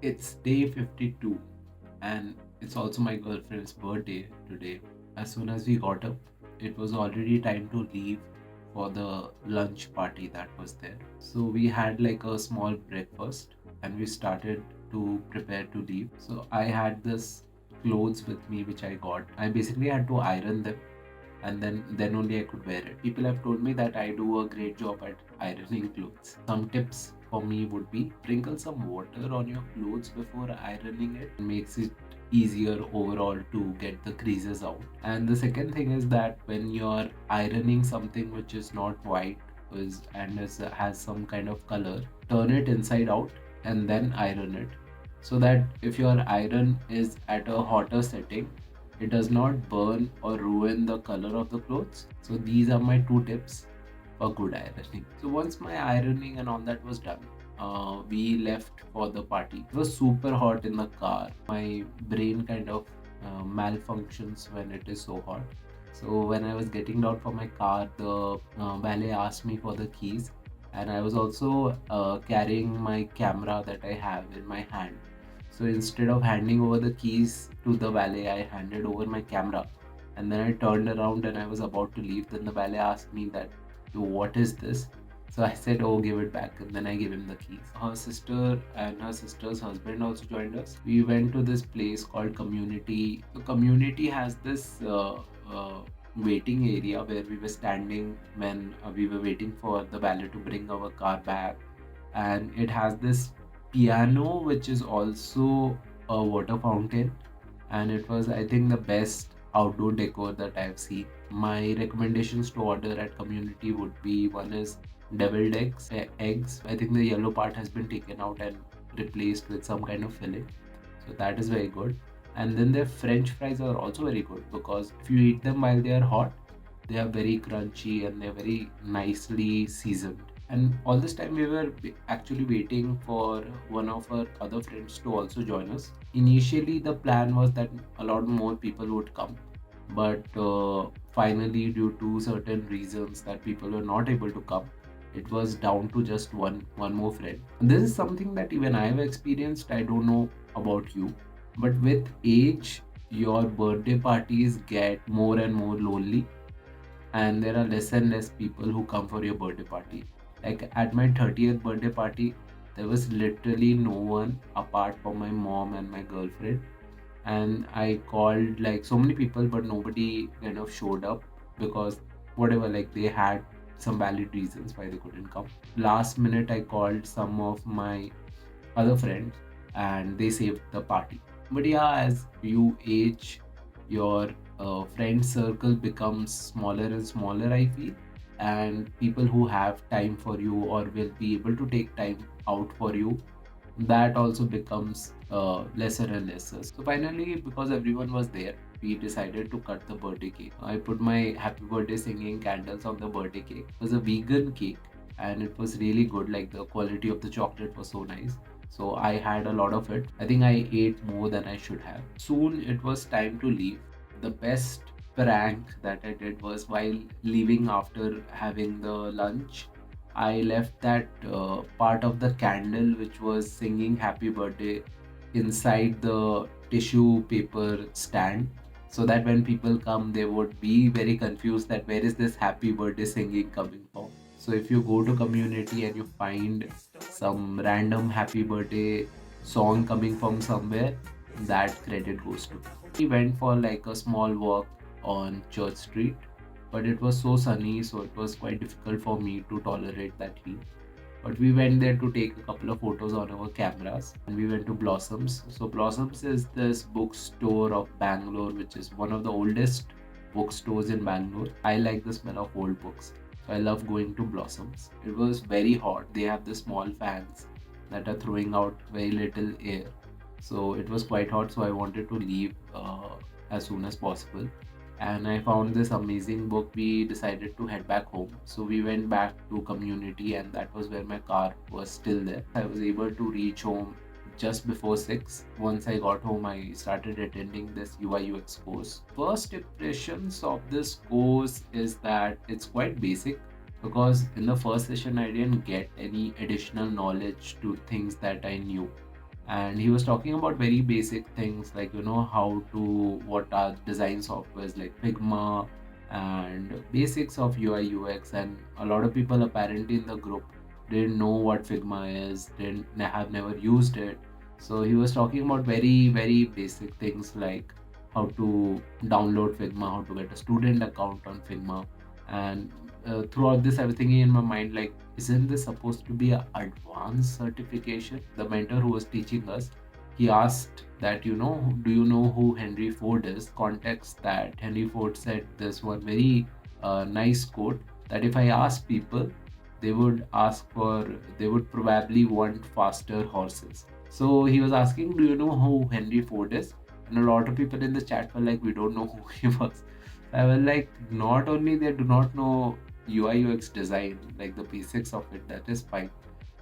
It's day 52 and it's also my girlfriend's birthday today. As soon as we got up, it was already time to leave for the lunch party that was there. So we had like a small breakfast and we started to prepare to leave. So I had this clothes with me which I got. I basically had to iron them and then only I could wear it. People have told me that I do a great job at ironing clothes. Some tips for me would be sprinkle some water on your clothes before ironing it. It makes it easier overall to get the creases out. And the second thing is that when you're ironing something which is not white has some kind of color, turn it inside out and then iron it, so that if your iron is at a hotter setting, it does not burn or ruin the color of the clothes. So these are my two tips for good ironing. So once my ironing and all that was done, we left for the party. It was super hot in the car. My brain kind of malfunctions when it is so hot. So when I was getting out from my car, the valet asked me for the keys, and I was also carrying my camera that I have in my hand. So instead of handing over the keys to the valet, I handed over my camera. And then I turned around and I was about to leave. Then the valet asked me that, "Yo, what is this?" So I said, "Oh, give it back." And then I gave him the keys. Her sister and her sister's husband also joined us. We went to this place called Community. The Community has this waiting area where we were standing when we were waiting for the valet to bring our car back. And it has this piano which is also a water fountain, and it was, I think, the best outdoor decor that I've seen. My recommendations to order at Community would be: one is deviled eggs. I think the yellow part has been taken out and replaced with some kind of filling, so that is very good. And then their French fries are also very good because if you eat them while they are hot, they are very crunchy and they're very nicely seasoned. And all this time we were actually waiting for one of our other friends to also join us. Initially, the plan was that a lot more people would come, but finally, due to certain reasons that people were not able to come, it was down to just one more friend. And this is something that even I have experienced. I don't know about you, but with age, your birthday parties get more and more lonely, and there are less and less people who come for your birthday party. Like at my 30th birthday party, there was literally no one apart from my mom and my girlfriend. And I called like so many people, but nobody kind of showed up because whatever, like they had some valid reasons why they couldn't come. Last minute, I called some of my other friends and they saved the party. But yeah, as you age, your friend circle becomes smaller and smaller, I feel. And people who have time for you or will be able to take time out for you, that also becomes lesser and lesser. So finally, because everyone was there, we decided to cut the birthday cake. I put my happy birthday singing candles on the birthday cake. It was a vegan cake and it was really good. Like the quality of the chocolate was so nice. So I had a lot of it. I think I ate more than I should have. Soon it was time to leave. The best prank that I did was while leaving after having the lunch, I left that part of the candle which was singing happy birthday inside the tissue paper stand, so that when people come they would be very confused that where is this happy birthday singing coming from. So if you go to Community and you find some random happy birthday song coming from somewhere, that credit goes to me. We went for like a small walk on Church Street, but it was so sunny, so it was quite difficult for me to tolerate that heat. But we went there to take a couple of photos on our cameras, and we went to Blossoms. So Blossoms is this bookstore of Bangalore, which is one of the oldest bookstores in Bangalore. I like the smell of old books, so I love going to Blossoms. It was very hot. They have the small fans that are throwing out very little air, so it was quite hot. So I wanted to leave as soon as possible, and I found this amazing book. We decided to head back home. So we went back to Community, and that was where my car was still there. I was able to reach home just before 6. Once I got home, I started attending this UI UX course. First impressions of this course is that it's quite basic, because in the first session I didn't get any additional knowledge to things that I knew. and he was talking about very basic things like how to what are design softwares like Figma and basics of UI UX. And a lot of people apparently in the group didn't know what Figma is, didn't have never used it. So he was talking about very very basic things like how to download Figma, how to get a student account on Figma. And throughout this, I was thinking in my mind, like, isn't this supposed to be a advanced certification? The mentor who was teaching us, he asked that, do you know who Henry Ford is? Context that Henry Ford said this one very nice quote that if I ask people, they would ask for, they would probably want faster horses. So he was asking, do you know who Henry Ford is? And a lot of people in the chat were like, we don't know who he was. I was like, not only they do not know UI UX design, like the basics of it, that is fine.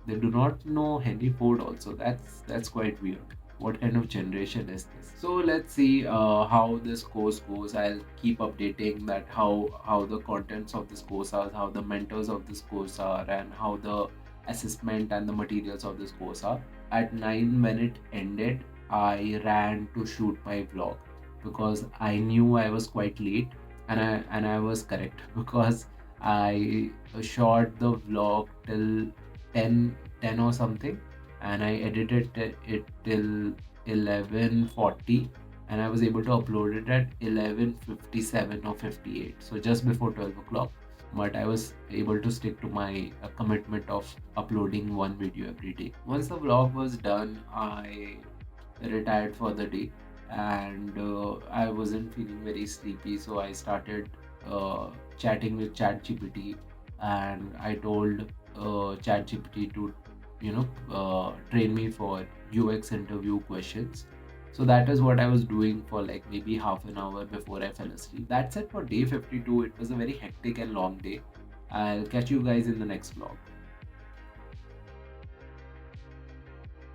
They do not know Henry Ford also. That's quite weird. What kind of generation is this? So let's see how this course goes. I'll keep updating that how the contents of this course are, how the mentors of this course are, and how the assessment and the materials of this course are. At 9 when it ended, I ran to shoot my vlog because I knew I was quite late, and I was correct because I shot the vlog till 10 or something, and I edited it till 11:40, and I was able to upload it at 11:57 or 58, so just before 12 o'clock. But I was able to stick to my commitment of uploading one video every day. Once the vlog was done, I retired for the day, and I wasn't feeling very sleepy, so I started chatting with ChatGPT, and I told ChatGPT to train me for UX interview questions. So that is what I was doing for like maybe half an hour before I fell asleep. That's it for day 52. It was a very hectic and long day. I'll catch you guys in the next vlog.